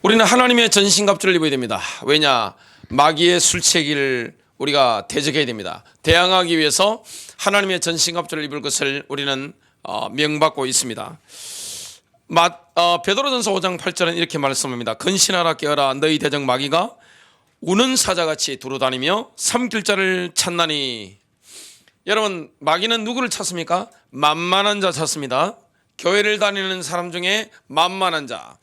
우리는 하나님의 전신갑주를 입어야 됩니다. 왜냐? 마귀의 술책을 우리가 대적해야 됩니다. 대항하기 위해서 하나님의 전신갑주를 입을 것을 우리는 명받고 있습니다. 베드로전서 5장 8절은 이렇게 말씀합니다. 근신하라 깨어라 너희 대적 마귀가 우는 사자같이 두루다니며 삼킬 자를 찾나니. 여러분, 마귀는 누구를 찾습니까? 만만한 자 찾습니다. 교회를 다니는 사람 중에 만만한 자,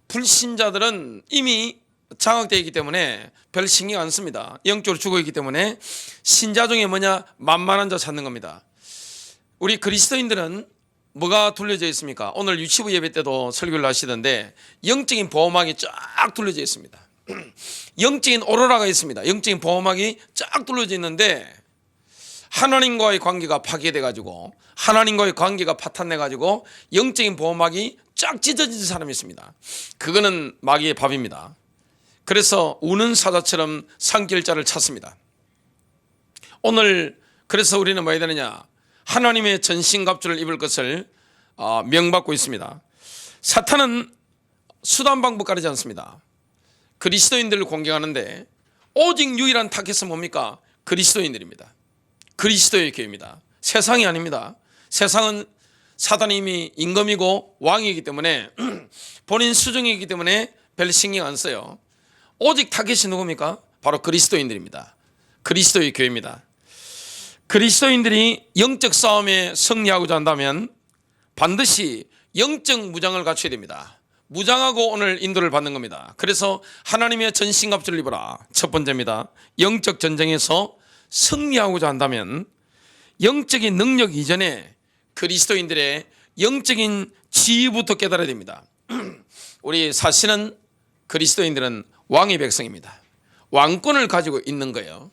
불신자들은 이미 장악되어 있기 때문에 별 신경 안 씁니다. 영적으로 죽어 있기 때문에 신자 중에 뭐냐? 만만한 자 찾는 겁니다. 우리 그리스도인들은 뭐가 둘러져 있습니까? 오늘 유치부 예배 때도 설교를 하시던데 영적인 보호막이 쫙 둘러져 있습니다. 영적인 오로라가 있습니다. 영적인 보호막이 쫙 둘러져 있는데 하나님과의 관계가 파괴돼 가지고 하나님과의 관계가 파탄내 가지고 영적인 보호막이 쫙 찢어진 사람이 있습니다. 그거는 마귀의 밥입니다. 그래서 우는 사자처럼 삼킬 자를 찾습니다. 오늘 그래서 우리는 뭐 해야 되느냐? 하나님의 전신갑주를 입을 것을 명받고 있습니다. 사탄은 수단 방법 가리지 않습니다. 그리스도인들을 공격하는데 오직 유일한 타겟은 뭡니까? 그리스도인들입니다. 그리스도의 교회입니다. 세상이 아닙니다. 세상은 사단이 이미 임금이고 왕이기 때문에 본인 수중이기 때문에 별 신경 안 써요. 오직 타겟이 누굽니까? 바로 그리스도인들입니다. 그리스도의 교회입니다. 그리스도인들이 영적 싸움에 승리하고자 한다면 반드시 영적 무장을 갖춰야 됩니다. 무장하고 오늘 인도를 받는 겁니다. 그래서 하나님의 전신갑주를 입어라. 첫 번째입니다. 영적 전쟁에서 승리하고자 한다면 영적인 능력 이전에 그리스도인들의 영적인 지위부터 깨달아야 됩니다. 우리 사실은 그리스도인들은 왕의 백성입니다. 왕권을 가지고 있는 거예요.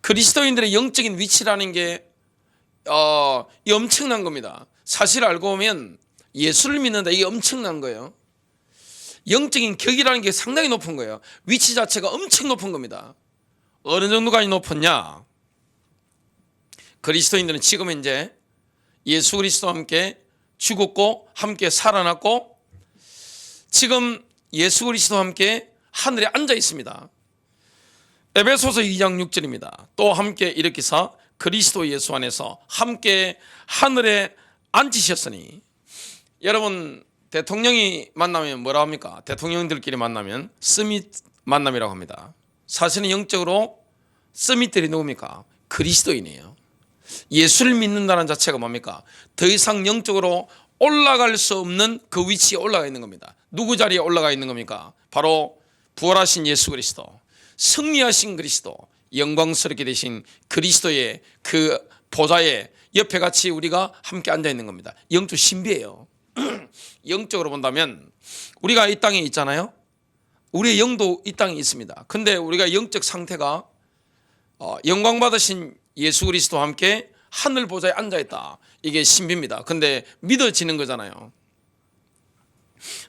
그리스도인들의 영적인 위치라는 게 엄청난 겁니다. 사실 알고 보면 예수를 믿는다, 이게 엄청난 거예요. 영적인 격이라는 게 상당히 높은 거예요. 위치 자체가 엄청 높은 겁니다. 어느 정도까지 높았냐? 그리스도인들은 지금 이제 예수 그리스도와 함께 죽었고 함께 살아났고 지금 예수 그리스도와 함께 하늘에 앉아 있습니다. 에베소서 2장 6절입니다. 또 함께 일으키사 그리스도 예수 안에서 함께 하늘에 앉으셨으니. 여러분, 대통령이 만나면 뭐라 합니까? 대통령들끼리 만나면 서밋 만남이라고 합니다. 사실은 영적으로 서밋들이 누굽니까? 그리스도인이에요. 예수를 믿는다는 자체가 뭡니까? 더 이상 영적으로 올라갈 수 없는 그 위치에 올라가 있는 겁니다. 누구 자리에 올라가 있는 겁니까? 바로 부활하신 예수 그리스도, 승리하신 그리스도, 영광스럽게 되신 그리스도의 그 보좌에 옆에 같이 우리가 함께 앉아 있는 겁니다. 영적 신비예요. 영적으로 본다면 우리가 이 땅에 있잖아요. 우리의 영도 이 땅에 있습니다. 근데 우리가 영적 상태가 영광 받으신 예수 그리스도와 함께 하늘 보좌에 앉아 있다. 이게 신비입니다. 근데 믿어지는 거잖아요.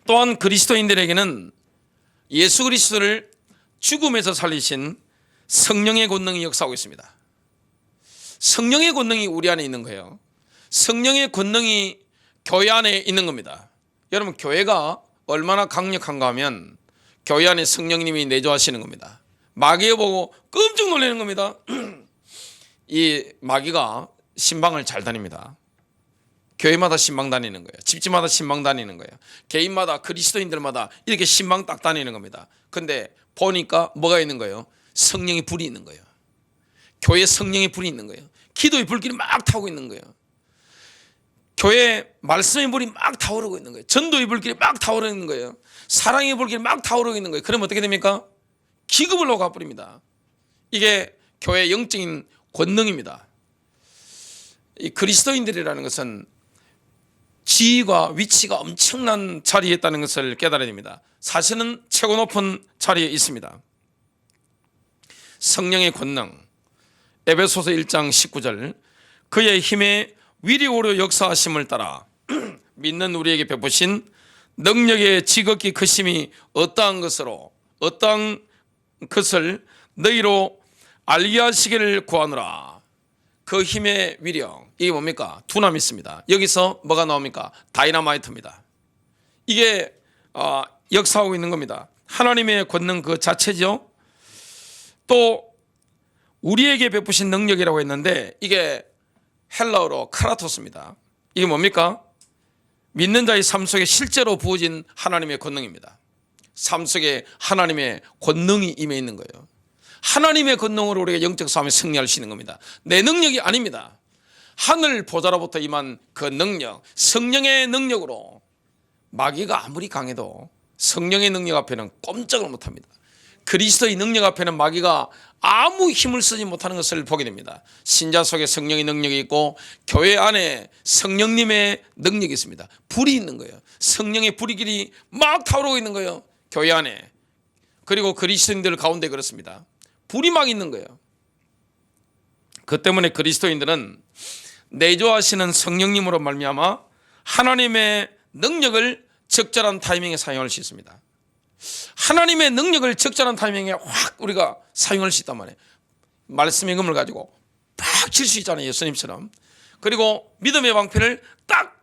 또한 그리스도인들에게는 예수 그리스도를 죽음에서 살리신 성령의 권능이 역사하고 있습니다. 성령의 권능이 우리 안에 있는 거예요. 성령의 권능이 교회 안에 있는 겁니다. 여러분, 교회가 얼마나 강력한가 하면 교회 안에 성령님이 내주하시는 겁니다. 마귀에 보고 깜짝 놀라는 겁니다. 이 마귀가 신방을 잘 다닙니다. 교회마다 신방 다니는 거예요. 집집마다 신방 다니는 거예요. 개인마다 그리스도인들마다 이렇게 신방 딱 다니는 겁니다. 근데 보니까 뭐가 있는 거예요? 성령의 불이 있는 거예요. 교회에 성령의 불이 있는 거예요. 기도의 불길이 막 타오고 있는 거예요. 교회에 말씀의 불이 막 타오르고 있는 거예요. 전도의 불길이 막 타오르고 있는 거예요. 사랑의 불길이 막 타오르고 있는 거예요. 그러면 어떻게 됩니까? 기급을 녹아버립니다. 이게 교회의 영적인 권능입니다. 이 그리스도인들이라는 것은 지위와 위치가 엄청난 자리에 있다는 것을 깨달아야 됩니다. 사실은 최고 높은 자리에 있습니다. 성령의 권능, 에베소서 1장 19절, 그의 힘의 위력으로 역사하심을 따라 믿는 우리에게 베푸신 능력의 지극히 크심이 어떠한 것을 너희로 알게 하시기를 구하노라. 그 힘의 위력, 이게 뭡니까? 두나미 있습니다. 여기서 뭐가 나옵니까? 다이너마이트입니다. 이게 역사하고 있는 겁니다. 하나님의 권능 그 자체죠. 또 우리에게 베푸신 능력이라고 했는데 이게 헬라어로 크라토스입니다. 이게 뭡니까? 믿는 자의 삶 속에 실제로 부어진 하나님의 권능입니다. 삶 속에 하나님의 권능이 임해 있는 거예요. 하나님의 권능으로 우리가 영적 싸움에 승리할 수 있는 겁니다. 내 능력이 아닙니다. 하늘 보좌로부터 임한 그 능력, 성령의 능력으로 마귀가 아무리 강해도 성령의 능력 앞에는 꼼짝을 못합니다. 그리스도의 능력 앞에는 마귀가 아무 힘을 쓰지 못하는 것을 보게 됩니다. 신자 속에 성령의 능력이 있고 교회 안에 성령님의 능력이 있습니다. 불이 있는 거예요. 성령의 불이길이 막 타오르고 있는 거예요. 교회 안에. 그리고 그리스도인들 가운데 그렇습니다. 불이 막 있는 거예요. 그 때문에 그리스도인들은 내조하시는 성령님으로 말미암아 하나님의 능력을 적절한 타이밍에 사용할 수 있습니다. 하나님의 능력을 적절한 타이밍에 확 우리가 사용할 수 있단 말이에요. 말씀의 금을 가지고 팍 칠 수 있잖아요. 예수님처럼. 그리고 믿음의 방패를 딱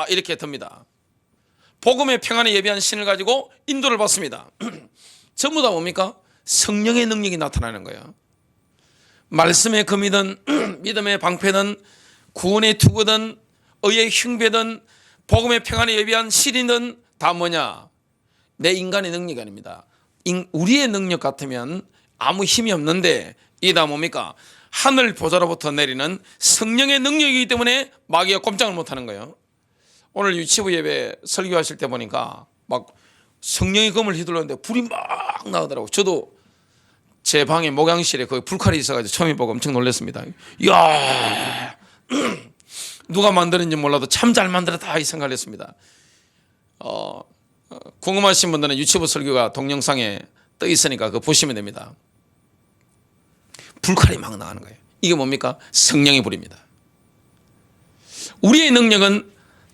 이렇게 듭니다. 복음의 평안에 예비한 신을 가지고 인도를 받습니다. 전부 다 뭡니까? 성령의 능력이 나타나는 거예요. 말씀의 금이든 믿음의 방패든 구원의 투구든 의의 흉배든 복음의 평안에 예비한 실이든 다 뭐냐? 내 인간의 능력이 아닙니다. 우리의 능력 같으면 아무 힘이 없는데 이게 다 뭡니까? 하늘 보좌로부터 내리는 성령의 능력이기 때문에 마귀가 꼼짝을 못하는 거예요. 오늘 유치부 예배 설교하실 때 보니까 막 성령의 검을 휘둘렀는데 불이 막 나오더라고요. 저도 제 방에 목양실에 거기 불칼이 있어가지고 처음 보고 엄청 놀랐습니다. 이야 누가 만드는지 몰라도 참 잘 만들었다 이 생각을 했습니다. 궁금하신 분들은 유치부 설교가 동영상에 떠 있으니까 그거 보시면 됩니다. 불칼이 막 나가는 거예요. 이게 뭡니까? 성령의 불입니다. 우리의 능력은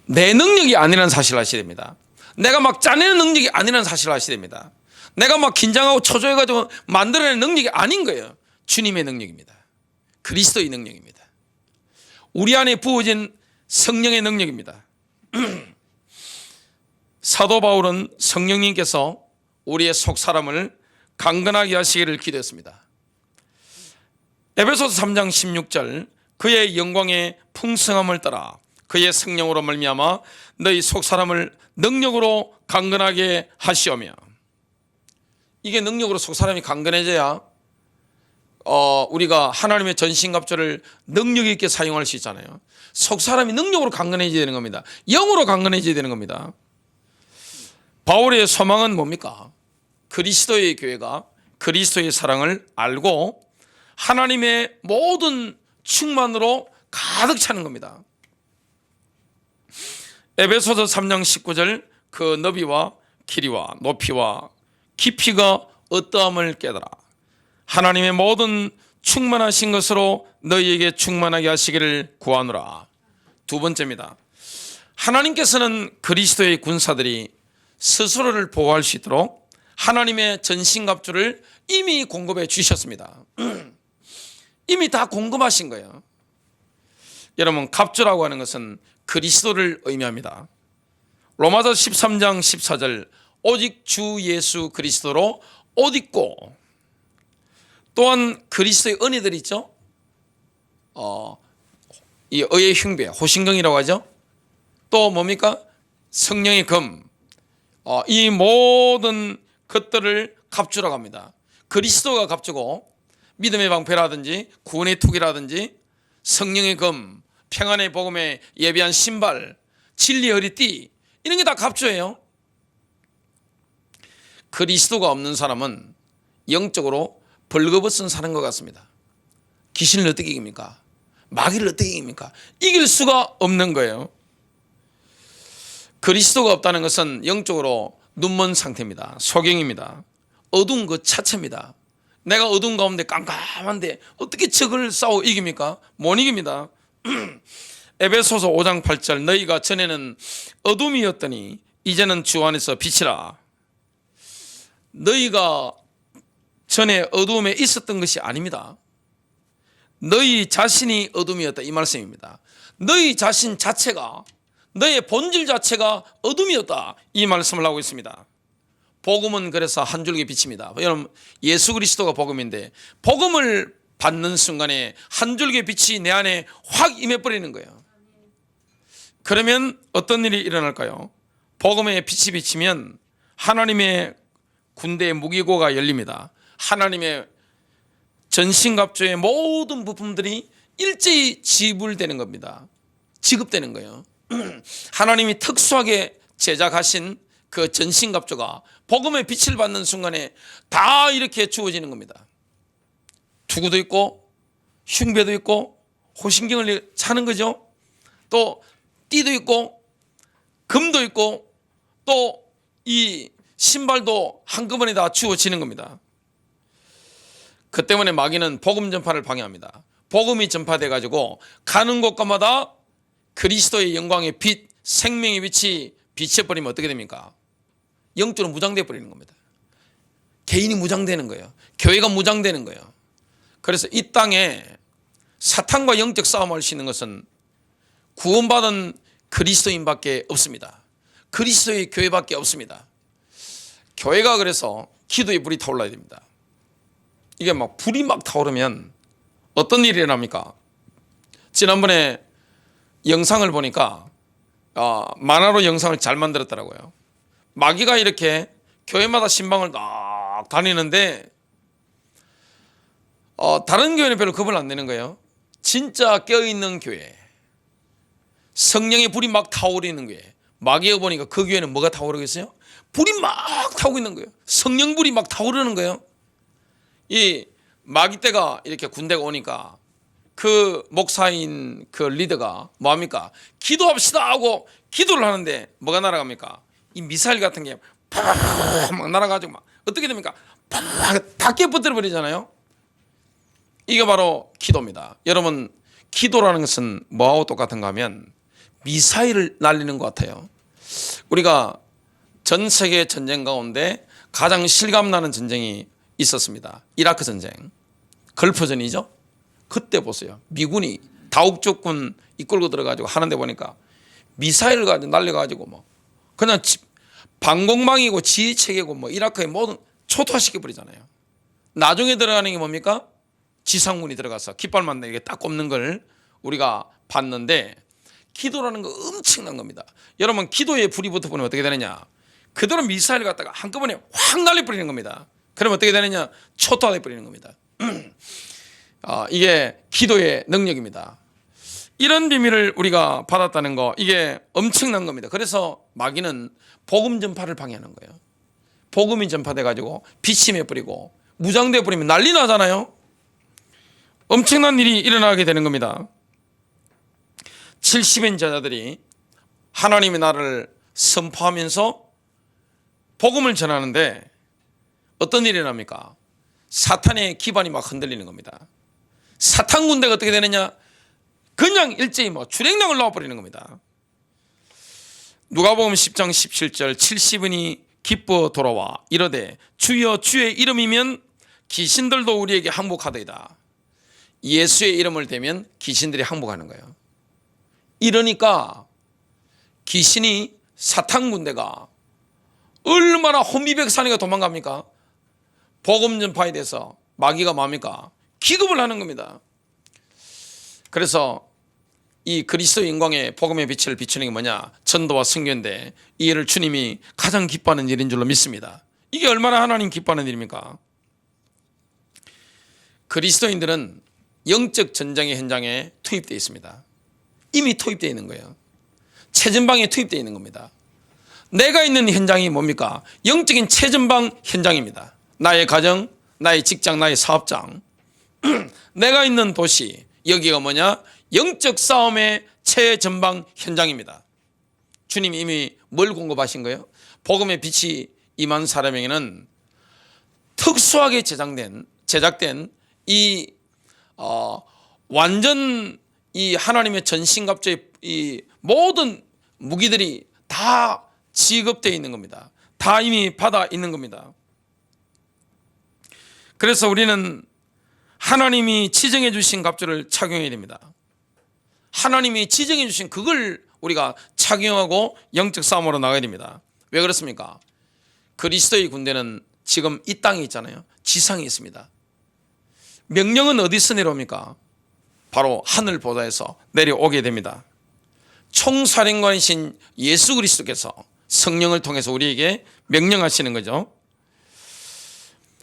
내 능력이 아니라는 사실을 아셔야 됩니다. 내가 막 짜내는 능력이 아니라는 사실을 아셔야 됩니다. 내가 막 긴장하고 초조해가지고 만들어내는 능력이 아닌 거예요. 주님의 능력입니다. 그리스도의 능력입니다. 우리 안에 부어진 성령의 능력입니다. 사도 바울은 성령님께서 우리의 속사람을 강건하게 하시기를 기도했습니다. 에베소서 3장 16절 그의 영광의 풍성함을 따라 그의 성령으로 말미암아 너희 속사람을 능력으로 강건하게 하시오며. 이게 능력으로 속사람이 강건해져야 우리가 하나님의 전신갑주를 능력 있게 사용할 수 있잖아요. 속사람이 능력으로 강건해져야 되는 겁니다. 영으로 강건해져야 되는 겁니다. 바울의 소망은 뭡니까? 그리스도의 교회가 그리스도의 사랑을 알고 하나님의 모든 충만으로 가득 차는 겁니다. 에베소서 3장 19절 그 너비와 길이와 높이와 깊이가 어떠함을 깨달아 하나님의 모든 충만하신 것으로 너희에게 충만하게 하시기를 구하노라. 두 번째입니다. 하나님께서는 그리스도의 군사들이 스스로를 보호할 수 있도록 하나님의 전신갑주를 이미 공급해 주셨습니다. 이미 다 공급하신 거예요. 여러분, 갑주라고 하는 것은 그리스도를 의미합니다. 로마서 13장 14절 오직 주 예수 그리스도로 옷 입고, 또한 그리스도의 은혜들 있죠. 이 의의 흉배, 호신경이라고 하죠. 또 뭡니까? 성령의 검. 이 모든 것들을 갑주라고 합니다. 그리스도가 갑주고 믿음의 방패라든지 구원의 투기라든지 성령의 검, 평안의 복음에 예비한 신발, 진리의 허리띠, 이런 게 다 갑주예요. 그리스도가 없는 사람은 영적으로 벌거벗은 사는 것 같습니다. 귀신을 어떻게 이깁니까? 마귀를 어떻게 이깁니까? 이길 수가 없는 거예요. 그리스도가 없다는 것은 영적으로 눈먼 상태입니다. 소경입니다. 어두운 것 자체입니다. 내가 어두운 가운데 깜깜한데 어떻게 적을 싸워 이깁니까? 못 이깁니다. 에베소서 5장 8절 너희가 전에는 어둠이었더니 이제는 주 안에서 빛이라. 너희가 전에 어두움에 있었던 것이 아닙니다. 너희 자신이 어둠이었다 이 말씀입니다. 너희 자신 자체가 너의 본질 자체가 어둠이었다, 이 말씀을 하고 있습니다. 복음은 그래서 한 줄기 빛입니다. 여러분, 예수 그리스도가 복음인데 복음을 받는 순간에 한 줄기 빛이 내 안에 확 임해버리는 거예요. 그러면 어떤 일이 일어날까요? 복음의 빛이 비치면 하나님의 군대의 무기고가 열립니다. 하나님의 전신갑주의 모든 부품들이 일제히 지불되는 겁니다. 지급되는 거예요. 하나님이 특수하게 제작하신 그 전신갑주가 복음의 빛을 받는 순간에 다 이렇게 주어지는 겁니다. 투구도 있고 흉배도 있고 호신경을 차는 거죠. 또 띠도 있고 금도 있고 또 이 신발도 한꺼번에 다 주어지는 겁니다. 그 때문에 마귀는 복음 전파를 방해합니다. 복음이 전파돼 가지고 가는 곳마다 그리스도의 영광의 빛, 생명의 빛이 비쳐버리면 어떻게 됩니까? 영적으로 무장돼 버리는 겁니다. 개인이 무장되는 거예요. 교회가 무장되는 거예요. 그래서 이 땅에 사탄과 영적 싸움을 할 수 있는 것은 구원받은 그리스도인밖에 없습니다. 그리스도의 교회밖에 없습니다. 교회가 그래서 기도의 불이 타올라야 됩니다. 이게 막 불이 막 타오르면 어떤 일이 일어납니까? 지난번에 영상을 보니까 만화로 영상을 잘 만들었더라고요. 마귀가 이렇게 교회마다 신방을 딱 다니는데 다른 교회는 별로 겁을 안 내는 거예요. 진짜 깨어있는 교회, 성령의 불이 막 타오르는 교회, 마귀가 보니까 그 교회는 뭐가 타오르겠어요? 불이 막 타오고 있는 거예요. 성령불이 막 타오르는 거예요. 이 마귀 때가 이렇게 군대가 오니까 그 목사인 그 리더가 뭐합니까? 기도합시다 하고 기도를 하는데 뭐가 날아갑니까? 이 미사일 같은 게 막 날아가지고 막 어떻게 됩니까? 다 깨부터 버리잖아요. 이게 바로 기도입니다. 여러분, 기도라는 것은 뭐하고 똑같은가 하면 미사일을 날리는 것 같아요. 우리가 전 세계 전쟁 가운데 가장 실감나는 전쟁이 있었습니다. 이라크 전쟁, 걸프전이죠. 그때 보세요. 미군이 다욱족군 이끌고 들어가지고 하는데 보니까 미사일을 가지고 날려가지고 뭐 그냥 방공망이고 지휘체계고 뭐 이라크의 모든 초토화시켜 버리잖아요. 나중에 들어가는 게 뭡니까? 지상군이 들어가서 깃발만 이렇게 딱 꼽는 걸 우리가 봤는데, 기도라는 거 엄청난 겁니다. 여러분, 기도에 불이 붙어버리면 어떻게 되느냐? 그대로 미사일 갖다가 한꺼번에 확 날려버리는 겁니다. 그러면 어떻게 되느냐? 초토화돼 버리는 겁니다. 이게 기도의 능력입니다. 이런 비밀을 우리가 받았다는 거, 이게 엄청난 겁니다. 그래서 마귀는 복음 전파를 방해하는 거예요. 복음이 전파돼 가지고 빛이 맺버리고 무장돼 버리면 난리 나잖아요. 엄청난 일이 일어나게 되는 겁니다. 70인 제자들이 하나님의 나라를 선포하면서 복음을 전하는데 어떤 일이 일어납니까? 사탄의 기반이 막 흔들리는 겁니다. 사탄 군대가 어떻게 되느냐? 그냥 일제히 뭐 주랭랑을 놓아버리는 겁니다. 누가복음 10장 17절 70인이 기뻐 돌아와 이르되 주여 주의 이름이면 귀신들도 우리에게 항복하더이다. 예수의 이름을 대면 귀신들이 항복하는 거예요. 이러니까 귀신이, 사탄 군대가 얼마나 혼비백산이가 도망갑니까? 복음 전파에 대해서 마귀가 뭡니까? 기급을 하는 겁니다. 그래서 이 그리스도 영광의 복음의 빛을 비추는 게 뭐냐? 전도와 선교인데 이 일을 주님이 가장 기뻐하는 일인 줄로 믿습니다. 이게 얼마나 하나님 기뻐하는 일입니까? 그리스도인들은 영적 전쟁의 현장에 투입되어 있습니다. 이미 투입되어 있는 거예요. 최전방에 투입되어 있는 겁니다. 내가 있는 현장이 뭡니까? 영적인 최전방 현장입니다. 나의 가정, 나의 직장, 나의 사업장, 내가 있는 도시, 여기가 뭐냐? 영적 싸움의 최전방 현장입니다. 주님이 이미 뭘 공급하신 거예요? 복음의 빛이 임한 사람에게는 특수하게 제작된 이 완전 이 하나님의 전신갑주의 이 모든 무기들이 다 지급되어 있는 겁니다. 다 이미 받아 있는 겁니다. 그래서 우리는 하나님이 지정해 주신 갑주를 착용해야 됩니다. 하나님이 지정해 주신 그걸 우리가 착용하고 영적 싸움으로 나가야 됩니다. 왜 그렇습니까? 그리스도의 군대는 지금 이 땅에 있잖아요. 지상에 있습니다. 명령은 어디서 내려옵니까? 바로 하늘 보좌에서 내려오게 됩니다. 총사령관이신 예수 그리스도께서 성령을 통해서 우리에게 명령하시는 거죠.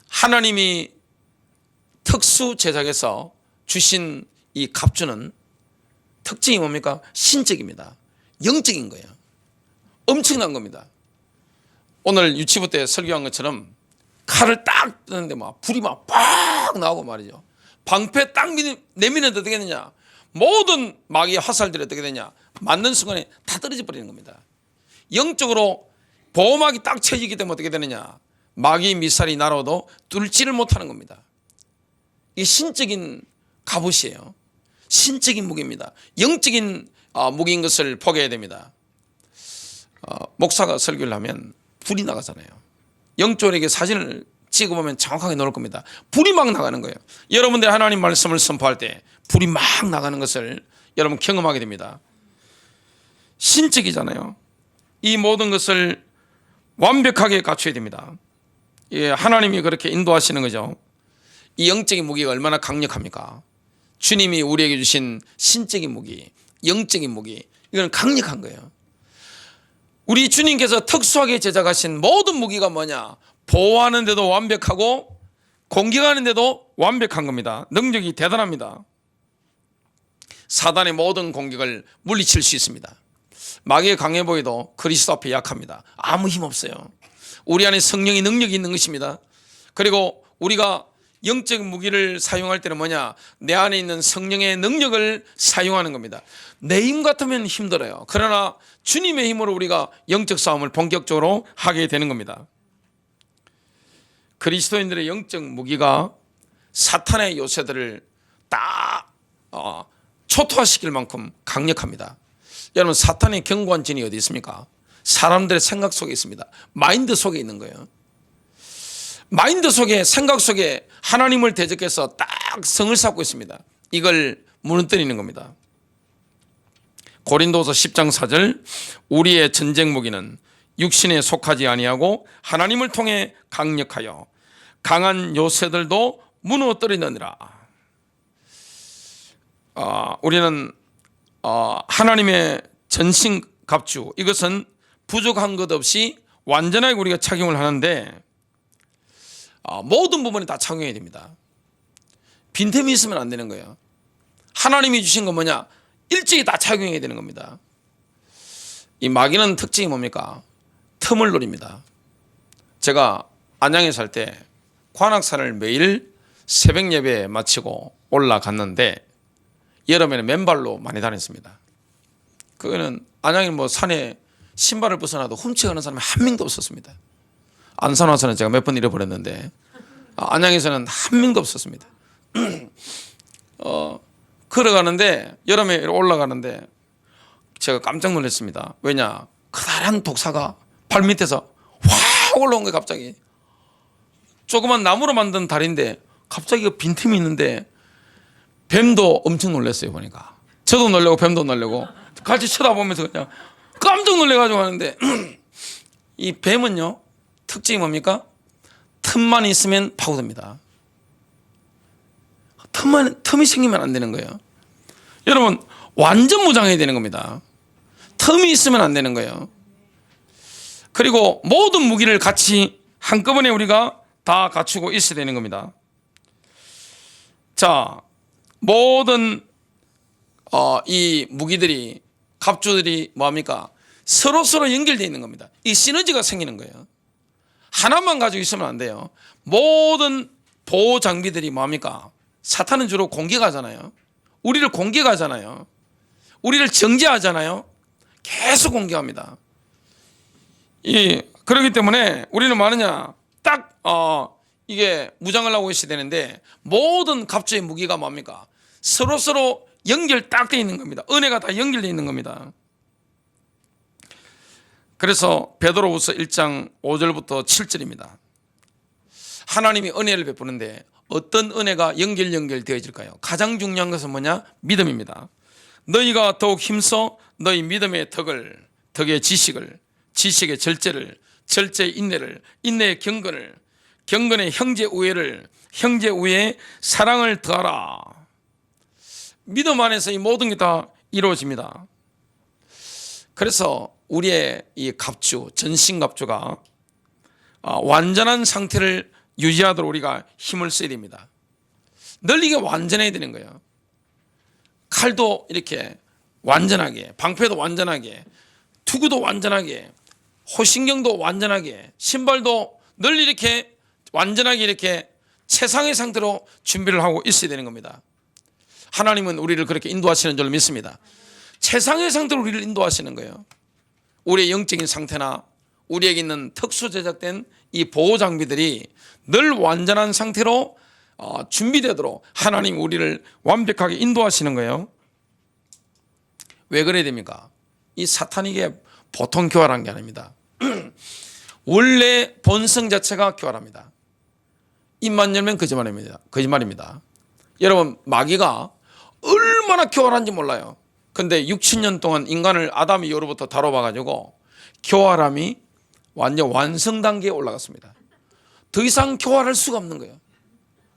하나님이 특수 제작해서 주신 이 갑주는 특징이 뭡니까? 신적입니다. 영적인 거예요. 엄청난 겁니다. 오늘 유치부 때 설교한 것처럼 칼을 딱 뜨는데 막 불이 막 빡 나오고 말이죠. 방패 딱 내미는데 어떻게 되냐? 모든 마귀의 화살들이 어떻게 되냐? 맞는 순간에 다 떨어져 버리는 겁니다. 영적으로 보호막이 딱 쳐지기 때문에 어떻게 되느냐? 마귀 미사일이 날아와도 뚫지를 못하는 겁니다. 이게 신적인 갑옷이에요. 신적인 무기입니다. 영적인 무기인 것을 포기해야 됩니다. 목사가 설교를 하면 불이 나가잖아요. 영적으로 사진을 찍어보면 정확하게 나올 겁니다. 불이 막 나가는 거예요. 여러분들이 하나님 말씀을 선포할 때 불이 막 나가는 것을 여러분 경험하게 됩니다. 신적이잖아요. 이 모든 것을 완벽하게 갖춰야 됩니다. 예, 하나님이 그렇게 인도하시는 거죠. 이 영적인 무기가 얼마나 강력합니까? 주님이 우리에게 주신 신적인 무기, 영적인 무기, 이건 강력한 거예요. 우리 주님께서 특수하게 제작하신 모든 무기가 뭐냐? 보호하는 데도 완벽하고 공격하는 데도 완벽한 겁니다. 능력이 대단합니다. 사단의 모든 공격을 물리칠 수 있습니다. 마귀가 강해 보여도 그리스도 앞에 약합니다. 아무 힘 없어요. 우리 안에 성령의 능력이 있는 것입니다. 그리고 우리가 영적 무기를 사용할 때는 뭐냐? 내 안에 있는 성령의 능력을 사용하는 겁니다. 내 힘 같으면 힘들어요. 그러나 주님의 힘으로 우리가 영적 싸움을 본격적으로 하게 되는 겁니다. 그리스도인들의 영적 무기가 사탄의 요새들을 다 초토화시킬 만큼 강력합니다. 여러분, 사탄의 견고한 진이 어디 있습니까? 사람들의 생각 속에 있습니다. 마인드 속에 있는 거예요. 마인드 속에, 생각 속에 하나님을 대적해서 딱 성을 쌓고 있습니다. 이걸 무너뜨리는 겁니다. 고린도서 10장 4절, 우리의 전쟁 무기는 육신에 속하지 아니하고 하나님을 통해 강력하여 강한 요새들도 무너뜨리느니라. 우리는 하나님의 전신 갑주, 이것은 부족한 것 없이 완전하게 우리가 착용을 하는데 모든 부분에 다 착용해야 됩니다. 빈틈이 있으면 안 되는 거예요. 하나님이 주신 건 뭐냐? 일찍이 다 착용해야 되는 겁니다. 이 마귀는 특징이 뭡니까? 틈을 노립니다. 제가 안양에 살 때 관악산을 매일 새벽 예배 마치고 올라갔는데 여름에는 맨발로 많이 다녔습니다. 그거는 안양에 산에 신발을 벗어나도 훔쳐가는 사람이 한 명도 없었습니다. 안산 와서는 제가 몇 번 잃어버렸는데 안양에서는 한 명도 없었습니다. 걸어가는데 여름에 올라가는데 제가 깜짝 놀랐습니다. 왜냐? 커다란 독사가 발밑에서 확 올라온 거예요. 갑자기 조그만 나무로 만든 다리인데 갑자기 빈틈이 있는데 뱀도 엄청 놀랐어요. 보니까 저도 놀래고 뱀도 놀래고 같이 쳐다보면서 그냥 깜짝 놀래가지고 하는데 이 뱀은요 특징이 뭡니까? 틈만 있으면 파고듭니다. 틈이 생기면 안 되는 거예요. 여러분, 완전 무장해야 되는 겁니다. 틈이 있으면 안 되는 거예요. 그리고 모든 무기를 같이 한꺼번에 우리가 다 갖추고 있어야 되는 겁니다. 자, 모든 이 무기들이, 갑주들이 뭐합니까? 서로 연결되어 있는 겁니다. 이 시너지가 생기는 거예요. 하나만 가지고 있으면 안 돼요. 모든 보호 장비들이 뭐합니까? 사탄은 주로 공격하잖아요. 우리를 공격하잖아요. 우리를 정죄하잖아요. 계속 공격합니다. 그렇기 때문에 우리는 뭐하느냐? 딱 이게 무장을 하고 있어야 되는데 모든 갑주의 무기가 뭡니까? 서로 연결 딱 되어 있는 겁니다. 은혜가 다 연결되어 있는 겁니다. 그래서 베드로후서 1장 5절부터 7절입니다. 하나님이 은혜를 베푸는데 어떤 은혜가 연결되어질까요? 가장 중요한 것은 뭐냐? 믿음입니다. 너희가 더욱 힘써 너희 믿음의 덕을 덕의 지식을, 지식의 절제를, 절제의 인내를, 인내의 경건을, 경건의 형제 우애를, 형제 우애의 사랑을 더하라. 믿음 안에서 이 모든 게 다 이루어집니다. 그래서 우리의 이 갑주, 전신갑주가 완전한 상태를 유지하도록 우리가 힘을 써야 됩니다. 늘 이게 완전해야 되는 거예요. 칼도 이렇게 완전하게, 방패도 완전하게, 투구도 완전하게, 호신경도 완전하게, 신발도 늘 이렇게 완전하게 이렇게 최상의 상태로 준비를 하고 있어야 되는 겁니다. 하나님은 우리를 그렇게 인도하시는 줄 믿습니다. 최상의 상태로 우리를 인도하시는 거예요. 우리의 영적인 상태나 우리에게 있는 특수 제작된 이 보호 장비들이 늘 완전한 상태로 준비되도록 하나님 우리를 완벽하게 인도하시는 거예요. 왜 그래야 됩니까? 이 사탄에게 보통 교활한 게 아닙니다. 원래 본성 자체가 교활합니다. 입만 열면 거짓말입니다. 여러분, 마귀가 얼마나 교활한지 몰라요. 근데 6,000년 동안 인간을 아담 이후로부터 다뤄봐가지고 교활함이 완전 완성 단계에 올라갔습니다. 더 이상 교활할 수가 없는 거예요.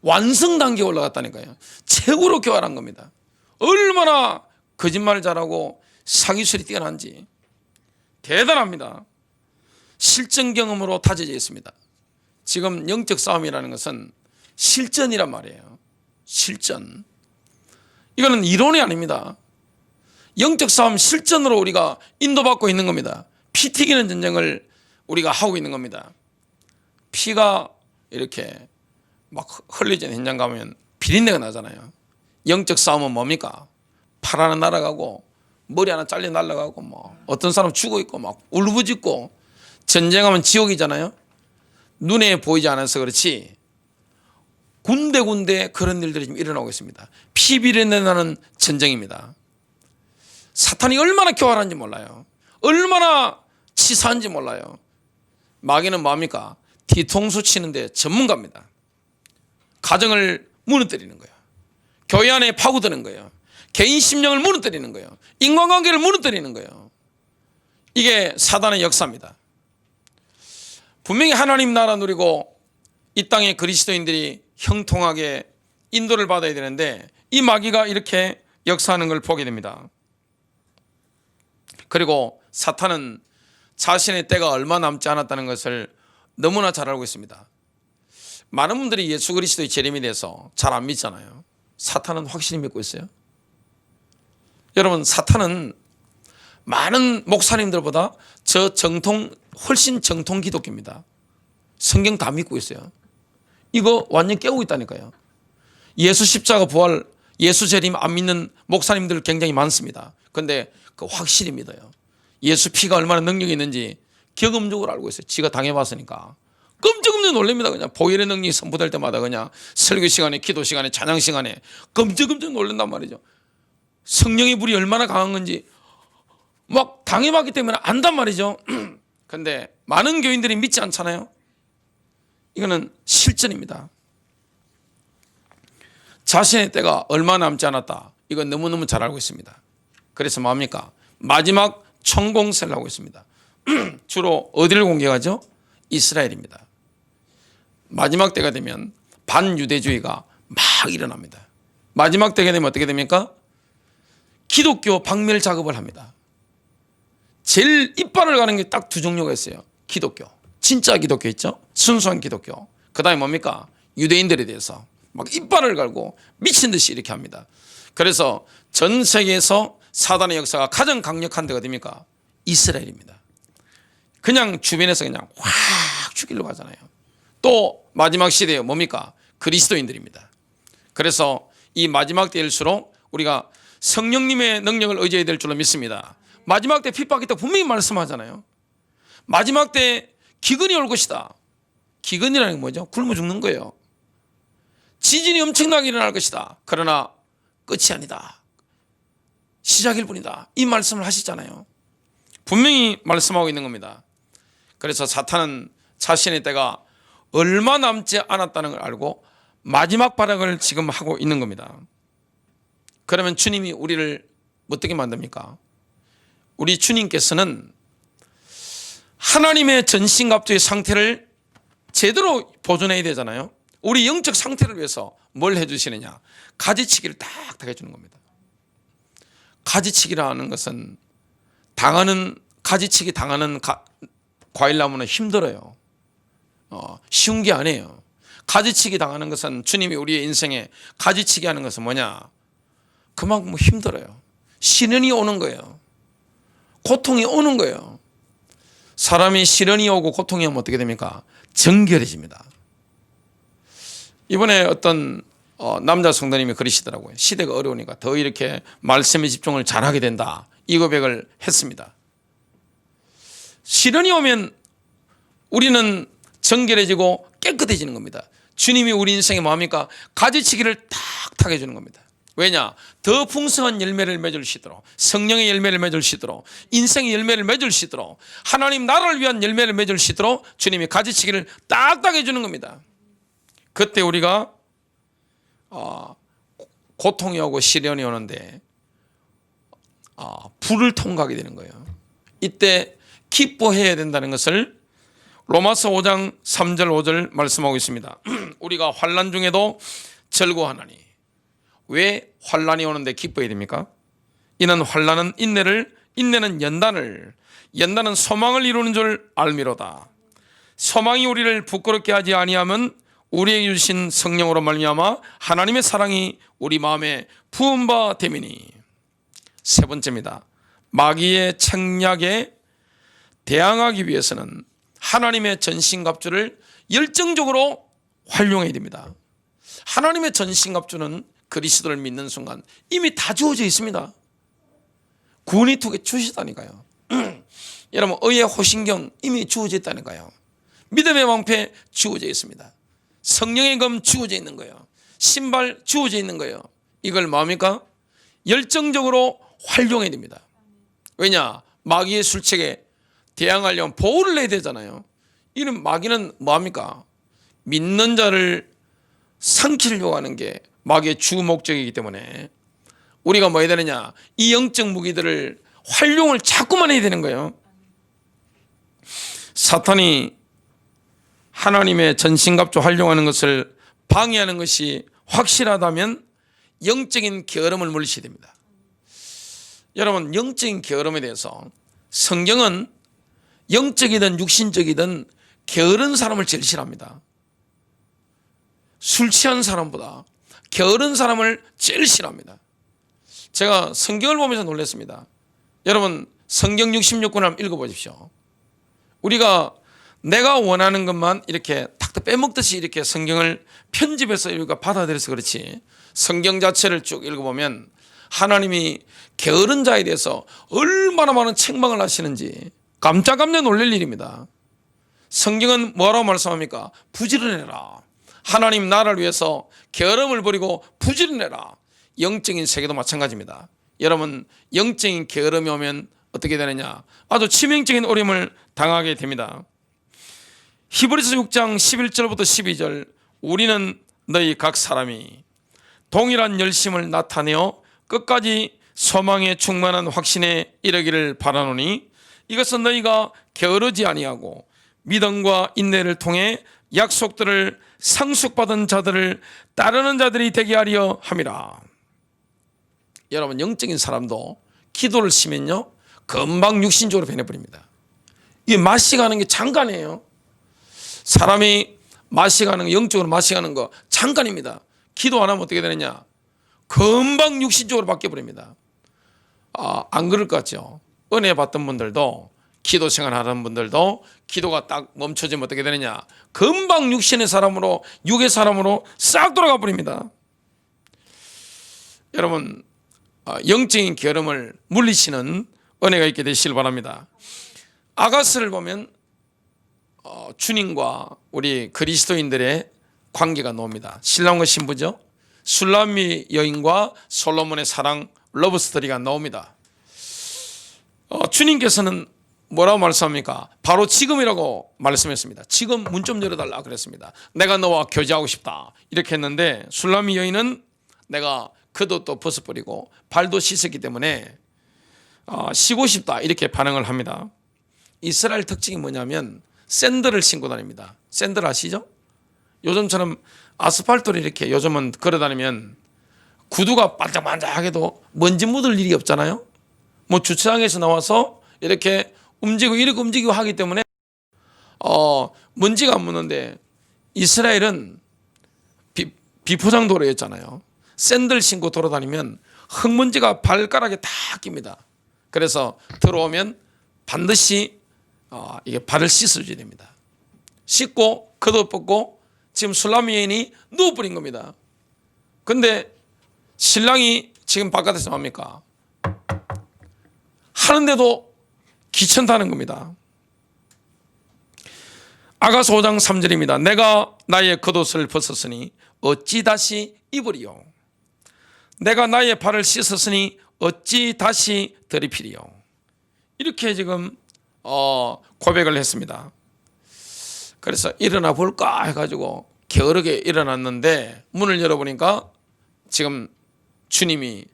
완성 단계에 올라갔다니까요. 최고로 교활한 겁니다. 얼마나 거짓말 잘하고 사기술이 뛰어난지 대단합니다. 실전 경험으로 다져져 있습니다. 지금 영적 싸움이라는 것은 실전이란 말이에요. 실전. 이거는 이론이 아닙니다. 영적 싸움 실전으로 우리가 인도받고 있는 겁니다. 피 튀기는 전쟁을 우리가 하고 있는 겁니다. 피가 이렇게 막 흘리는 현장 가면 비린내가 나잖아요. 영적 싸움은 뭡니까? 팔 하나 날아가고 머리 하나 잘려 날아가고 뭐 어떤 사람 죽어 있고 막 울부짖고 전쟁하면 지옥이잖아요. 눈에 보이지 않아서 그렇지 군데군데 그런 일들이 지금 일어나고 있습니다. 피 비린내 나는 전쟁입니다. 사탄이 얼마나 교활한지 몰라요. 얼마나 치사한지 몰라요. 마귀는 뭡니까? 뒤통수 치는데 전문가입니다. 가정을 무너뜨리는 거예요. 교회 안에 파고드는 거예요. 개인 심령을 무너뜨리는 거예요. 인간관계를 무너뜨리는 거예요. 이게 사단의 역사입니다. 분명히 하나님 나라 누리고 이 땅의 그리스도인들이 형통하게 인도를 받아야 되는데 이 마귀가 이렇게 역사하는 걸 보게 됩니다. 그리고 사탄은 자신의 때가 얼마 남지 않았다는 것을 너무나 잘 알고 있습니다. 많은 분들이 예수 그리스도의 재림에 대해서 잘 안 믿잖아요. 사탄은 확실히 믿고 있어요. 여러분, 사탄은 많은 목사님들보다 훨씬 정통 기독교입니다. 성경 다 믿고 있어요. 이거 완전 깨우고 있다니까요. 예수 십자가 부활, 예수 재림 안 믿는 목사님들 굉장히 많습니다. 그런데 그 확실히 믿어요. 예수 피가 얼마나 능력이 있는지 경험적으로 알고 있어요. 지가 당해봤으니까. 끔찍끔찍 놀랍니다. 그냥 보혈의 능력이 선포될 때마다 그냥 설교 시간에, 기도 시간에, 찬양 시간에 끔찍끔찍 놀란단 말이죠. 성령의 불이 얼마나 강한 건지 막 당해봤기 때문에 안단 말이죠. 그런데 많은 교인들이 믿지 않잖아요. 이거는 실전입니다. 자신의 때가 얼마 남지 않았다. 이건 너무너무 잘 알고 있습니다. 그래서 뭡니까? 마지막 총공세를 하고 있습니다. 주로 어디를 공격하죠? 이스라엘입니다. 마지막 때가 되면 반유대주의가 막 일어납니다. 마지막 때가 되면 어떻게 됩니까? 기독교 박멸 작업을 합니다. 제일 이빨을 가는 게 딱 두 종류가 있어요. 기독교, 진짜 기독교 있죠? 순수한 기독교. 그 다음에 뭡니까? 유대인들에 대해서 막 이빨을 갈고 미친 듯이 이렇게 합니다. 그래서 전 세계에서 사단의 역사가 가장 강력한 데가 어디입니까? 이스라엘입니다. 그냥 주변에서 그냥 확 죽이려고 하잖아요. 또 마지막 시대에 뭡니까? 그리스도인들입니다. 그래서 이 마지막 때일수록 우리가 성령님의 능력을 의지해야 될 줄로 믿습니다. 마지막 때 핍박이 때 분명히 말씀하잖아요. 마지막 때 기근이 올 것이다. 기근이라는 게 뭐죠? 굶어 죽는 거예요. 지진이 엄청나게 일어날 것이다. 그러나 끝이 아니다. 시작일 뿐이다. 이 말씀을 하시잖아요. 분명히 말씀하고 있는 겁니다. 그래서 사탄은 자신의 때가 얼마 남지 않았다는 걸 알고 마지막 발악을 지금 하고 있는 겁니다. 그러면 주님이 우리를 어떻게 만듭니까? 우리 주님께서는 하나님의 전신갑주의 상태를 제대로 보존해야 되잖아요. 우리 영적 상태를 위해서 뭘 해주시느냐? 가지치기를 딱딱 해주는 겁니다. 가지치기라는 것은 가지치기 당하는 과일나무는 힘들어요. 쉬운 게 아니에요. 가지치기 당하는 것은, 주님이 우리의 인생에 가지치기 하는 것은 뭐냐? 그만큼 힘들어요. 시련이 오는 거예요. 고통이 오는 거예요. 사람이 시련이 오고 고통이 오면 어떻게 됩니까? 정결해집니다. 이번에 어떤 남자 성도님이 그러시더라고요. 시대가 어려우니까 더 이렇게 말씀에 집중을 잘하게 된다, 이 고백을 했습니다. 시련이 오면 우리는 정결해지고 깨끗해지는 겁니다. 주님이 우리 인생에 뭐합니까? 가지치기를 탁탁 해주는 겁니다. 왜냐? 더 풍성한 열매를 맺을 수 있도록, 성령의 열매를 맺을 수 있도록, 인생의 열매를 맺을 수 있도록, 하나님 나라를 위한 열매를 맺을 수 있도록 주님이 가지치기를 딱딱 해주는 겁니다. 그때 우리가 고통이 오고 시련이 오는데 불을 통과하게 되는 거예요. 이때 기뻐해야 된다는 것을 로마서 5장 3절 5절 말씀하고 있습니다. 우리가 환난 중에도 즐거워하나니. 왜 환난이 오는데 기뻐해야 됩니까? 이는 환난은 인내를, 인내는 연단을, 연단은 소망을 이루는 줄 알미로다. 소망이 우리를 부끄럽게 하지 아니하면 우리에게 주신 성령으로 말미암아 하나님의 사랑이 우리 마음에 부은 바 됨이니. 세 번째입니다. 마귀의 책략에 대항하기 위해서는 하나님의 전신갑주를 열정적으로 활용해야 됩니다. 하나님의 전신갑주는 그리스도를 믿는 순간 이미 다 주어져 있습니다. 구원이 두 개 주시다니까요. 여러분, 의의 호신경 이미 주어져 있다니까요. 믿음의 방패 주어져 있습니다. 성령의 검 주어져 있는 거예요. 신발 주어져 있는 거예요. 이걸 뭡니까? 열정적으로 활용해야 됩니다. 왜냐? 마귀의 술책에 대항하려면 보호를 해야 되잖아요. 이런 마귀는 뭐합니까? 믿는 자를 삼키려고 하는 게 마귀의 주 목적이기 때문에 우리가 뭐 해야 되느냐? 이 영적 무기들을 활용을 자꾸만 해야 되는 거예요. 사탄이 하나님의 전신갑주 활용하는 것을 방해하는 것이 확실하다면 영적인 게으름을 물리셔야 됩니다. 여러분, 영적인 게으름에 대해서 성경은 영적이든 육신적이든 게으른 사람을 제일 싫어합니다. 술 취한 사람보다 게으른 사람을 제일 싫어합니다. 제가 성경을 보면서 놀랐습니다. 여러분, 성경 66권 한번 읽어보십시오. 우리가 내가 원하는 것만 이렇게 탁탁 빼먹듯이 이렇게 성경을 편집해서 우리가 받아들여서 그렇지, 성경 자체를 쭉 읽어보면 하나님이 게으른 자에 대해서 얼마나 많은 책망을 하시는지 깜짝깜짝 놀랄 일입니다. 성경은 뭐라고 말씀합니까? 부지런해라. 하나님 나라를 위해서 게으름을 버리고 부지런해라. 영적인 세계도 마찬가지입니다. 여러분, 영적인 게으름이 오면 어떻게 되느냐? 아주 치명적인 어려움을 당하게 됩니다. 히브리서 6장 11절부터 12절, 우리는 너희 각 사람이 동일한 열심을 나타내어 끝까지 소망에 충만한 확신에 이르기를 바라노니 이것은 너희가 게으르지 아니하고 믿음과 인내를 통해 약속들을 상속받은 자들을 따르는 자들이 되게 하려 함이라. 여러분, 영적인 사람도 기도를 쉬면요 금방 육신적으로 변해버립니다. 이게 마시가는 게 잠깐이에요. 사람이 마시가는 거, 영적으로 마시가는 거 잠깐입니다. 기도 안 하면 어떻게 되느냐? 금방 육신적으로 바뀌어버립니다. 안 그럴 것 같죠? 은혜 받던 분들도, 기도 생활하는 분들도 기도가 딱 멈춰지면 어떻게 되느냐? 금방 육신의 사람으로, 육의 사람으로 싹 돌아가 버립니다. 여러분, 영적인 게으름을 물리치는 은혜가 있게 되시길 바랍니다. 아가스를 보면 주님과 우리 그리스도인들의 관계가 나옵니다. 신랑과 신부죠. 술람미 여인과 솔로몬의 사랑, 러브스토리가 나옵니다. 주님께서는 뭐라고 말씀합니까? 바로 지금이라고 말씀했습니다. 지금 문 좀 열어달라 그랬습니다. 내가 너와 교제하고 싶다 이렇게 했는데, 술람미 여인은 내가 겉옷도 벗어버리고 발도 씻었기 때문에 쉬고 싶다 이렇게 반응을 합니다. 이스라엘 특징이 뭐냐면 샌들을 신고 다닙니다. 샌들 아시죠? 요즘처럼 아스팔트를 이렇게 요즘은 걸어 다니면 구두가 반짝반짝해도 먼지 묻을 일이 없잖아요. 뭐 주차장에서 나와서 이렇게 움직이고 하기 때문에 먼지가 안 묻는데 이스라엘은 비포장 도로였잖아요. 샌들 신고 돌아다니면 흙먼지가 발가락에 다 낍니다. 그래서 들어오면 반드시 이게 발을 씻어줘야 됩니다. 씻고 겉옷 벗고 지금 술람 여인이 누워버린 겁니다. 근데 신랑이 지금 바깥에서 뭡니까? 하는데도 귀찮다는 겁니다. 아가서 5장 3절입니다. 내가 나의 겉옷을 벗었으니 어찌 다시 입으리요? 내가 나의 발을 씻었으니 어찌 다시 들이피리요? 이렇게 지금 고백을 했습니다. 그래서 일어나 볼까 해가지고 게으르게 일어났는데 문을 열어보니까 지금 주님이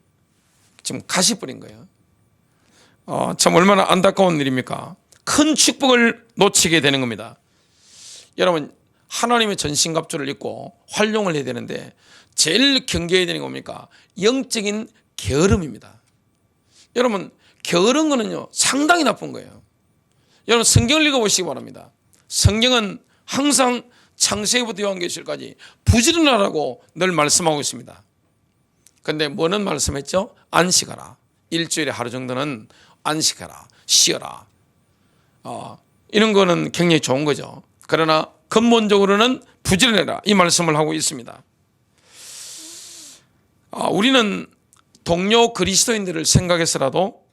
지금 가시버린 거예요. 참 얼마나 안타까운 일입니까? 큰 축복을 놓치게 되는 겁니다. 여러분, 하나님의 전신갑주를 입고 활용을 해야 되는데 제일 경계해야 되는 게 뭡니까? 영적인 게으름입니다. 여러분, 게으른 거는요 상당히 나쁜 거예요. 여러분, 성경을 읽어보시기 바랍니다. 성경은 항상 창세기부터 요한계시록까지 부지런하라고 늘 말씀하고 있습니다. 그런데 뭐는 말씀했죠? 안식하라. 일주일에 하루 정도는 안식하라, 쉬어라. 이런 거는 굉장히 좋은 거죠. 그러나 근본적으로는 부지런해라, 이 말씀을 하고 있습니다. 우리는 동료 그리스도인들을 생각해서라도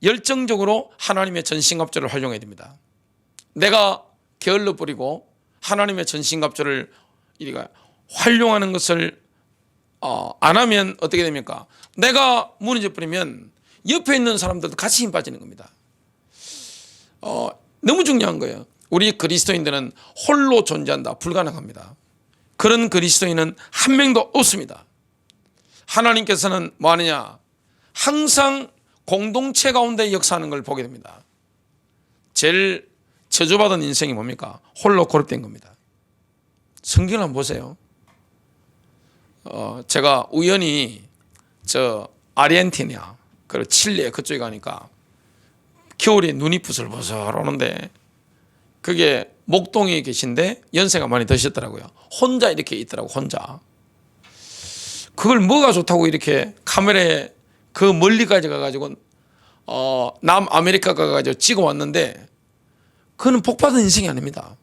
열정적으로 하나님의 전신갑주를 활용해야 됩니다. 내가 게을러 버리고 하나님의 전신갑주를 활용하는 것을 안 하면 어떻게 됩니까? 내가 무너져 버리면 옆에 있는 사람들도 같이 힘 빠지는 겁니다. 너무 중요한 거예요. 우리 그리스도인들은 홀로 존재한다, 불가능합니다. 그런 그리스도인은 한 명도 없습니다. 하나님께서는 뭐 하느냐? 항상 공동체 가운데 역사하는 걸 보게 됩니다. 제일 저주받은 인생이 뭡니까? 홀로 고립된 겁니다. 성경을 한번 보세요. 제가 우연히 아르헨티나 그리고 칠레 그쪽에 가니까 겨울에 눈이 부슬부슬 오는데 그게 목동에 계신데 연세가 많이 드셨더라고요. 혼자 이렇게 있더라고, 혼자. 그걸 뭐가 좋다고 이렇게 카메라에 그 멀리까지 가가지고 남아메리카 가가지고 찍어 왔는데 그거는 복받은 인생이 아닙니다.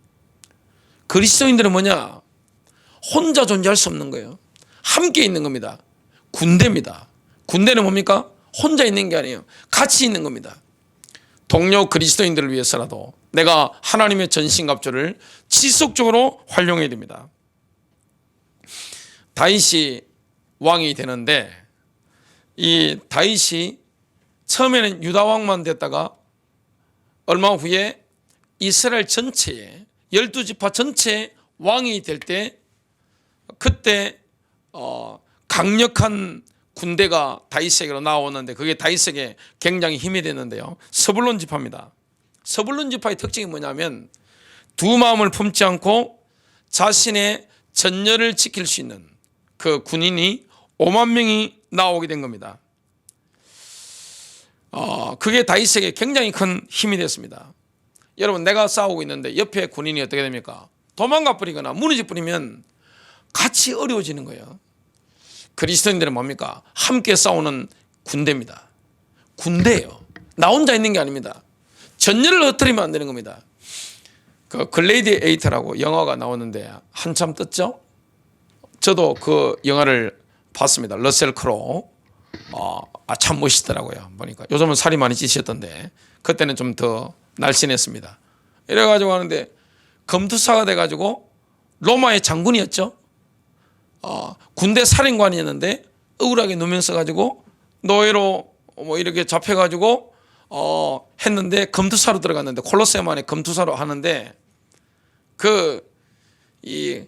그리스도인들은 뭐냐? 혼자 존재할 수 없는 거예요. 함께 있는 겁니다. 군대입니다. 군대는 뭡니까? 혼자 있는 게 아니에요. 같이 있는 겁니다. 동료 그리스도인들을 위해서라도 내가 하나님의 전신갑주를 지속적으로 활용해야 됩니다. 다윗이 왕이 되는데 이 다윗이 처음에는 유다 왕만 됐다가 얼마 후에 이스라엘 전체에 12지파 전체 왕이 될 때 그때 강력한 군대가 다윗에게로 나오는데 그게 다윗에게 굉장히 힘이 됐는데요. 스불론 지파입니다. 스불론 지파의 특징이 뭐냐면 두 마음을 품지 않고 자신의 전열을 지킬 수 있는 그 군인이 5만 명이 나오게 된 겁니다. 그게 다윗에게 굉장히 큰 힘이 됐습니다. 여러분, 내가 싸우고 있는데 옆에 군인이 어떻게 됩니까? 도망가 버리거나 무너져 버리면 같이 어려워지는 거예요. 그리스도인들은 뭡니까? 함께 싸우는 군대입니다. 군대예요. 나 혼자 있는 게 아닙니다. 전열을 흩뜨리면 안 되는 겁니다. 그 글래디에이터라고 영화가 나오는데 한참 떴죠? 저도 그 영화를 봤습니다. 러셀 크로우. 참 멋있더라고요. 보니까 요즘은 살이 많이 찌셨던데 그때는 좀 더 날씬했습니다. 이래가지고 하는데 검투사가 돼가지고 로마의 장군이었죠. 군대 사령관이었는데 억울하게 누명 써가지고 노예로 뭐 이렇게 잡혀가지고 했는데 검투사로 들어갔는데 콜로세움 안에 검투사로 하는데 이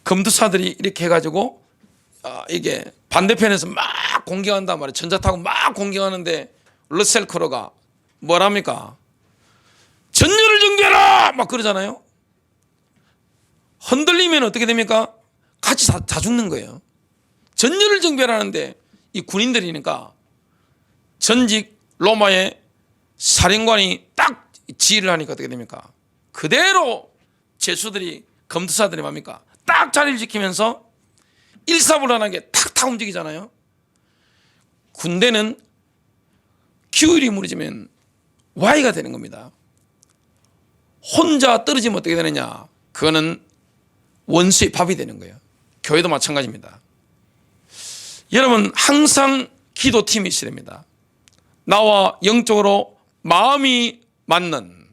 검투사들이 이렇게 해가지고 이게 반대편에서 막 공격한단 말이에요. 전차 타고 막 공격하는데 러셀 크로우가 뭐랍니까? 전열을 정비하라 막 그러잖아요. 흔들리면 어떻게 됩니까? 같이 다 죽는 거예요. 전열을 정비하라는데 이 군인들이니까 전직 로마의 사령관이 딱 지휘를 하니까 어떻게 됩니까? 그대로 죄수들이 검투사들이 뭡니까? 딱 자리를 지키면서 일사불란하게 탁탁 움직이잖아요. 군대는 규율이 무너지면 와해가 되는 겁니다. 혼자 떨어지면 어떻게 되느냐? 그거는 원수의 밥이 되는 거예요. 교회도 마찬가지입니다. 여러분 항상 기도팀이 있어야 됩니다. 나와 영적으로 마음이 맞는,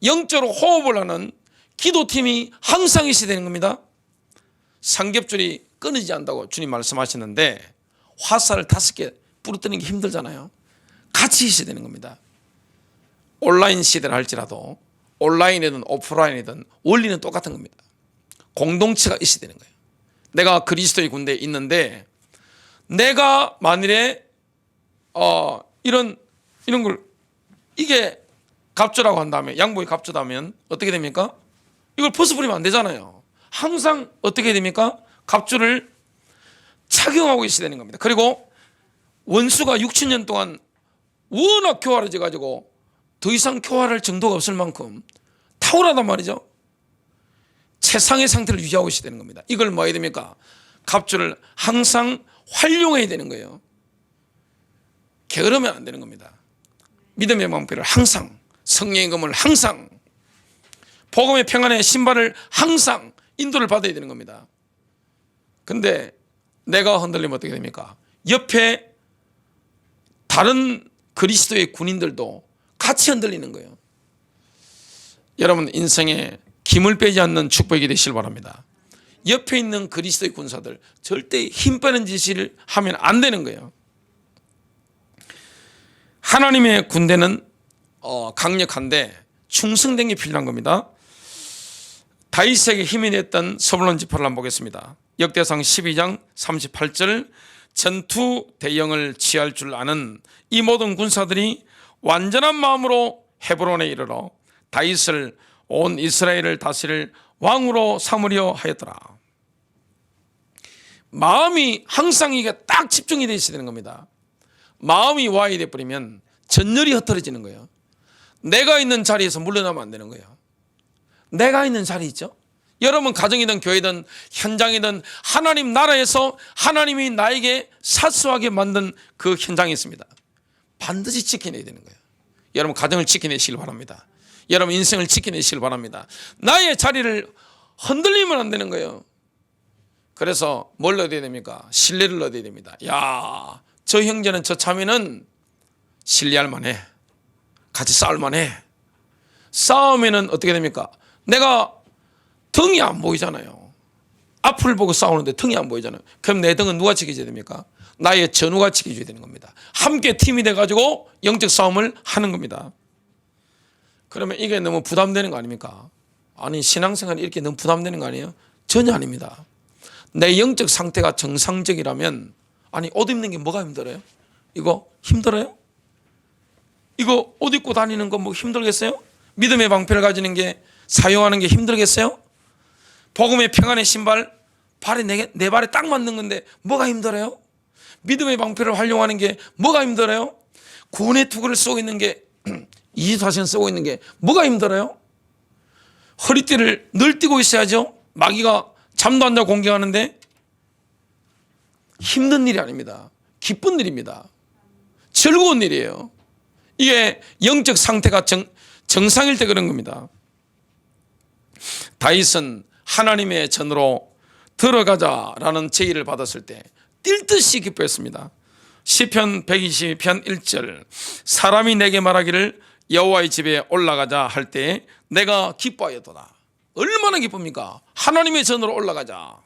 영적으로 호흡을 하는 기도팀이 항상 있어야 되는 겁니다. 삼겹줄이 끊어지지 않는다고 주님 말씀하셨는데 화살을 5개 부러뜨리는 게 힘들잖아요. 같이 있어야 되는 겁니다. 온라인 시대를 할지라도 온라인이든 오프라인이든 원리는 똑같은 겁니다. 공동체가 있어야 되는 거예요. 내가 그리스도의 군대에 있는데 내가 만일에 이런 걸 이게 갑주라고 한 다음에 양복이 갑주다면 어떻게 됩니까? 이걸 벗어버리면 안 되잖아요. 항상 어떻게 됩니까? 갑주를 착용하고 있어야 되는 겁니다. 그리고 원수가 6,000년 동안 워낙 교활해져 가지고 더 이상 교활할 정도가 없을 만큼 탁월하단 말이죠. 최상의 상태를 유지하고 있어야 되는 겁니다. 이걸 뭐 해야 됩니까? 갑주를 항상 활용해야 되는 거예요. 게으르면 안 되는 겁니다. 믿음의 방패를 항상, 성령의 검을 항상, 복음의 평안의 신발을 항상 인도를 받아야 되는 겁니다. 근데 내가 흔들리면 어떻게 됩니까? 옆에 다른 그리스도의 군인들도 같이 흔들리는 거예요. 여러분 인생에 김을 빼지 않는 축복이 되시길 바랍니다. 옆에 있는 그리스도의 군사들 절대 힘 빼는 짓을 하면 안 되는 거예요. 하나님의 군대는 강력한데 충성된 게 필요한 겁니다. 다윗에게 힘이 됐던 서불론 지파를 한번 보겠습니다. 역대상 12장 38절 전투 대형을 취할 줄 아는 이 모든 군사들이 완전한 마음으로 헤브론에 이르러 다윗을 온 이스라엘을 다스릴 왕으로 삼으려 하였더라. 마음이 항상 이게 딱 집중이 되어 있어야 되는 겁니다. 마음이 와야 돼버리면 전열이 흩어지는 거예요. 내가 있는 자리에서 물러나면 안 되는 거예요. 내가 있는 자리 있죠. 여러분 가정이든 교회든 현장이든 하나님 나라에서 하나님이 나에게 사수하게 만든 그 현장이 있습니다. 반드시 지켜내야 되는 거예요. 여러분 가정을 지켜내시길 바랍니다. 여러분 인생을 지켜내시길 바랍니다. 나의 자리를 흔들리면 안 되는 거예요. 그래서 뭘 얻어야 됩니까? 신뢰를 얻어야 됩니다. 야, 저 형제는 저 자매는 신뢰할 만해. 같이 싸울 만해. 싸우면은 어떻게 됩니까? 내가 등이 안 보이잖아요. 앞을 보고 싸우는데 등이 안 보이잖아요. 그럼 내 등은 누가 지켜줘야 됩니까? 나의 전우가 지켜줘야 되는 겁니다. 함께 팀이 돼가지고 영적 싸움을 하는 겁니다. 그러면 이게 너무 부담되는 거 아닙니까? 아니 신앙생활이 이렇게 너무 부담되는 거 아니에요? 전혀 아닙니다. 내 영적 상태가 정상적이라면 아니 옷 입는 게 뭐가 힘들어요? 이거 힘들어요? 이거 옷 입고 다니는 거 뭐 힘들겠어요? 믿음의 방패를 가지는 게 사용하는 게 힘들겠어요? 복음의 평안의 신발 발에 내 발에 딱 맞는 건데 뭐가 힘들어요? 믿음의 방패를 활용하는 게 뭐가 힘들어요? 구원의 투구를 쓰고 있는 게 이지사신 쓰고 있는 게 뭐가 힘들어요? 허리띠를 늘 띄고 있어야죠. 마귀가 잠도 안 자고 공격하는데 힘든 일이 아닙니다. 기쁜 일입니다. 즐거운 일이에요. 이게 영적 상태가 정상일 때 그런 겁니다. 다윗은 하나님의 전으로 들어가자라는 제의를 받았을 때 뛸 듯이 기뻐했습니다. 시편 122편 1절 사람이 내게 말하기를 여호와의 집에 올라가자 할 때 내가 기뻐하였도다. 얼마나 기쁩니까? 하나님의 전으로 올라가자.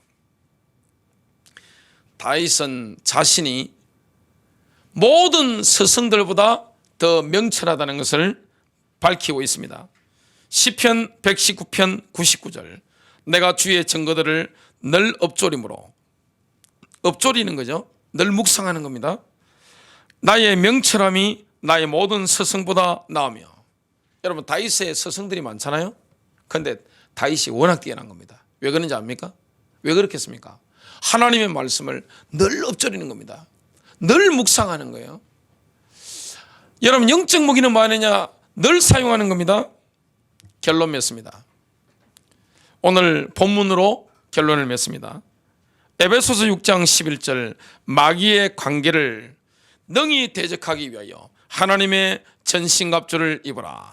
다윗은 자신이 모든 스승들보다 더 명철하다는 것을 밝히고 있습니다. 시편 119편 99절 내가 주의 증거들을 늘 엎조림으로 엎조리는 거죠. 늘 묵상하는 겁니다. 나의 명철함이 나의 모든 스승보다 나으며 여러분 다윗의 서성들이 많잖아요. 그런데 다윗이 워낙 뛰어난 겁니다. 왜 그런지 압니까? 왜 그렇겠습니까? 하나님의 말씀을 늘 엎조리는 겁니다. 늘 묵상하는 거예요. 여러분 영적 무기는 뭐하느냐? 늘 사용하는 겁니다. 결론 맺습니다. 오늘 본문으로 결론을 맺습니다. 에베소서 6장 11절 마귀의 관계를 능히 대적하기 위하여 하나님의 전신갑주를 입어라.